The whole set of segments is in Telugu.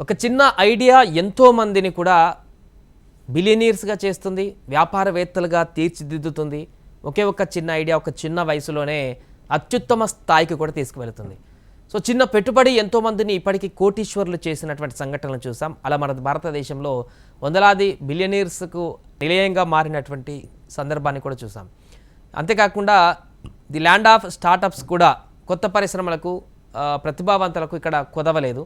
ఒక చిన్న ఐడియా ఎంతో మందిని కూడా బిలియనీర్స్గా చేస్తుంది, వ్యాపారవేత్తలుగా తీర్చిదిద్దుతుంది. ఒకే ఒక చిన్న ఐడియా ఒక చిన్న వయసులోనే అత్యుత్తమ స్థాయికి కూడా తీసుకువెళుతుంది. సో చిన్న పెట్టుబడి ఎంతో మందిని ఇప్పటికీ కోటీశ్వరులు చేసినటువంటి సంఘటనలు చూసాం. అలా మన భారతదేశంలో వందలాది బిలియనీర్స్కు నిలయంగా మారినటువంటి సందర్భాన్ని కూడా చూసాం. అంతేకాకుండా ది ల్యాండ్ ఆఫ్ స్టార్టప్స్ కూడా కొత్త పరిశ్రమలకు ప్రతిభావంతులకు ఇక్కడ కొదవలేదు.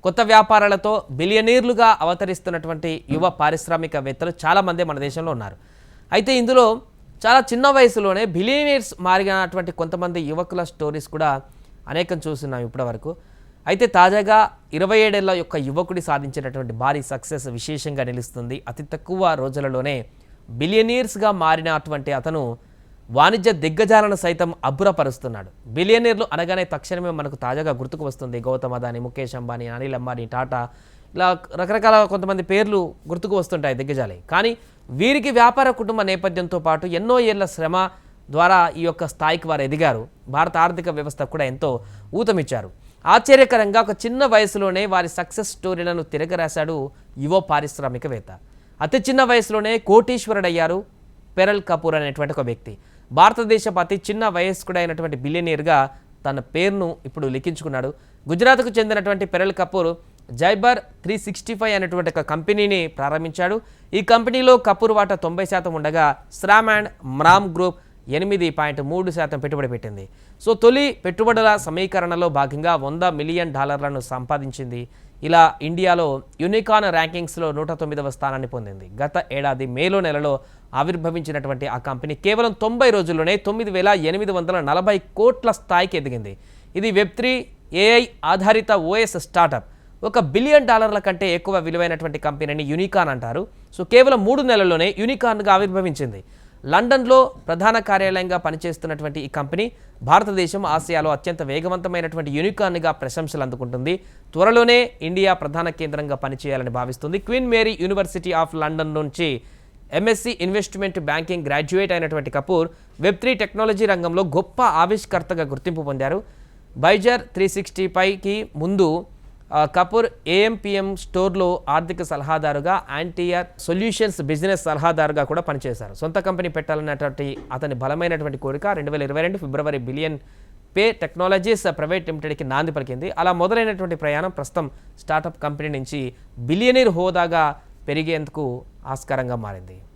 కొత్త వ్యాపారాలతో బిలియనీర్లుగా అవతరిస్తున్నటువంటి యువ పారిశ్రామికవేత్తలు చాలామంది మన దేశంలో ఉన్నారు. అయితే ఇందులో చాలా చిన్న వయసులోనే బిలియనీర్స్ మారినటువంటి కొంతమంది యువకుల స్టోరీస్ కూడా అనేకం చూస్తున్నాం ఇప్పటివరకు. అయితే తాజాగా 27 ఏళ్ల యొక్క యువకుడి సాధించినటువంటి భారీ సక్సెస్ విశేషంగా నిలుస్తుంది. అతి తక్కువ రోజులలోనే బిలియనీర్స్గా మారినటువంటి అతను వాణిజ్య దిగ్గజాలను సైతం అబ్బురపరుస్తున్నాడు. బిలియనీర్లు అనగానే తక్షణమే మనకు తాజాగా గుర్తుకు వస్తుంది గౌతమ్ అదాని, ముఖేష్ అంబానీ, అనిల్ అంబానీ, టాటా, ఇలా రకరకాల కొంతమంది పేర్లు గుర్తుకు వస్తుంటాయి దిగ్గజాలే. కానీ వీరికి వ్యాపార కుటుంబ నేపథ్యంతో పాటు ఎన్నో ఏళ్ల శ్రమ ద్వారా ఈ యొక్క స్థాయికి వారు ఎదిగారు. భారత ఆర్థిక వ్యవస్థ కూడా ఎంతో ఊతమిచ్చారు. ఆశ్చర్యకరంగా ఒక చిన్న వయసులోనే వారి సక్సెస్ స్టోరీలను తిరగరాశాడు యువ పారిశ్రామికవేత్త. అతి చిన్న వయసులోనే కోటీశ్వరుడయ్యారు పెరల్ కపూర్ అనేటువంటి ఒక వ్యక్తి. భారతదేశపు అతి చిన్న వయస్కుడైనటువంటి బిలియనీర్గా తన పేరును ఇప్పుడు లిఖించుకున్నాడు. గుజరాత్కు చెందినటువంటి పెరల్ కపూర్ జైబర్ 365 అనేటువంటి ఒక కంపెనీని ప్రారంభించాడు. ఈ కంపెనీలో కపూర్ వాటా 90% ఉండగా శ్రామ్ అండ్ మ్రామ్ గ్రూప్ 8.3% పెట్టుబడి పెట్టింది. సో తొలి పెట్టుబడుల సమీకరణలో భాగంగా $100 మిలియన్ సంపాదించింది. ఇలా ఇండియాలో యూనికార్న్ ర్యాంకింగ్స్లో 109వ స్థానాన్ని పొందింది. గత ఏడాది మేలో నెలలో ఆవిర్భవించినటువంటి ఆ కంపెనీ కేవలం 90 రోజుల్లోనే 9,840 కోట్ల స్థాయికి ఎదిగింది. ఇది వెబ్3 AI ఆధారిత OS స్టార్టప్. $1 బిలియన్ కంటే ఎక్కువ విలువైనటువంటి కంపెనీని యూనికార్న్ అంటారు. సో కేవలం 3 నెలల్లోనే యూనికార్న్గా ఆవిర్భవించింది. లండన్లో ప్రధాన కార్యాలయంగా పనిచేస్తున్నటువంటి ఈ కంపెనీ భారతదేశం, ఆసియాలో అత్యంత వేగవంతమైనటువంటి యూనికార్న్గా ప్రశంసలు అందుకుంటుంది. త్వరలోనే ఇండియా ప్రధాన కేంద్రంగా పనిచేయాలని భావిస్తుంది. Queen Mary University of London నుంచి MSc ఇన్వెస్ట్మెంట్ బ్యాంకింగ్ గ్రాడ్యుయేట్ అయినటువంటి కపూర్ వెబ్3 టెక్నాలజీ రంగంలో గొప్ప ఆవిష్కర్తగా గుర్తింపు పొందారు. బైజర్ 365కి ముందు కపూర్ AMPM స్టోర్లో ఆర్థిక సలహాదారుగా, యాంటీఆర్ సొల్యూషన్స్ బిజినెస్ సలహాదారుగా కూడా పనిచేశారు. సొంత కంపెనీ పెట్టాలన్నటువంటి అతని బలమైనటువంటి కోరిక 2022 ఫిబ్రవరి బిలియన్ పే టెక్నాలజీస్ ప్రైవేట్ లిమిటెడ్కి నాంది పలికింది. అలా మొదలైనటువంటి ప్రయాణం ప్రస్తుతం స్టార్టప్ కంపెనీ నుంచి బిలియనీర్ హోదాగా పెరిగేందుకు ఆస్కారంగా మారింది.